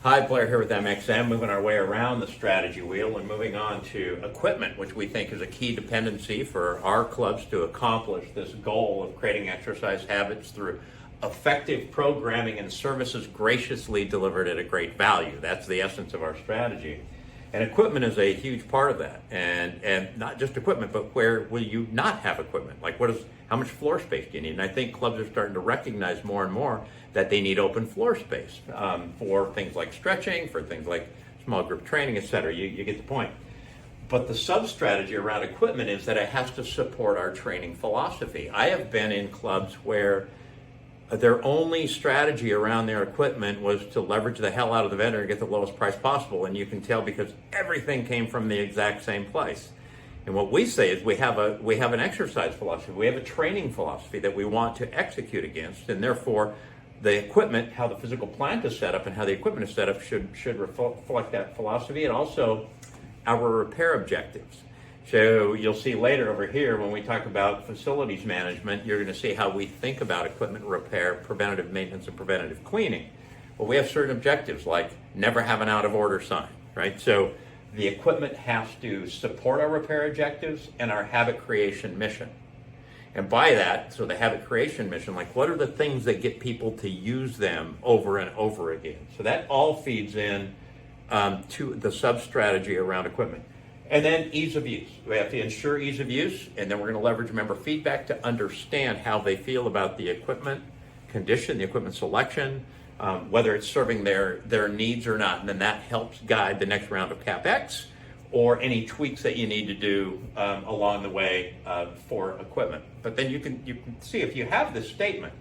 Hi, Blair here with MXM, moving our way around the strategy wheel and moving on to equipment, which we think is a key dependency for our clubs to accomplish this goal of creating exercise habits through effective programming and services graciously delivered at a great value. That's the essence of our strategy. And equipment is a huge part of that. And not just equipment, but where will you not have equipment? Like how much floor space do you need? And I think clubs are starting to recognize more and more that they need open floor space for things like stretching, for things like small group training, etc. You get the point. But the sub-strategy around equipment is that it has to support our training philosophy. I have been in clubs where their only strategy around their equipment was to leverage the hell out of the vendor and get the lowest price possible. And you can tell because everything came from the exact same place. And what we say is we have an exercise philosophy, we have a training philosophy that we want to execute against, and therefore the equipment, how the physical plant is set up and how the equipment is set up should reflect that philosophy, and also our repair objectives. So you'll see later over here when we talk about facilities management, you're going to see how we think about equipment repair, preventative maintenance, and preventative cleaning. Well, we have certain objectives like never have an out of order sign, right? So the equipment has to support our repair objectives and our habit creation mission. And by that, so the habit creation mission, like what are the things that get people to use them over and over again? So that all feeds in to the sub-strategy around equipment. And then ease of use. We have to ensure ease of use, and then we're going to leverage member feedback to understand how they feel about the equipment condition, the equipment selection, whether it's serving their needs or not. And then that helps guide the next round of CapEx or any tweaks that you need to do along the way for equipment. But then you can see if you have this statement,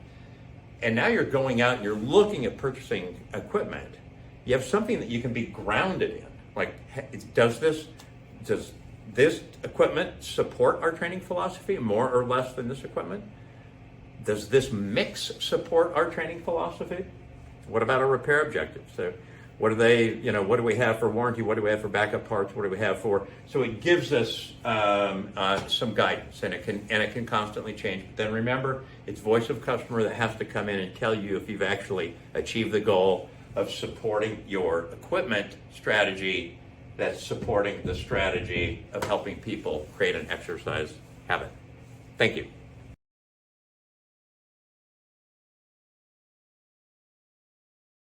and now you're going out and you're looking at purchasing equipment, you have something that you can be grounded in. Like, does this equipment support our training philosophy more or less than this equipment? Does this mix support our training philosophy? What about our repair objectives? So what do what do we have for warranty? What do we have for backup parts? What do we have for? So it gives us some guidance, and it can constantly change. But then remember, it's voice of customer that has to come in and tell you if you've actually achieved the goal of supporting your equipment strategy that's supporting the strategy of helping people create an exercise habit. Thank you.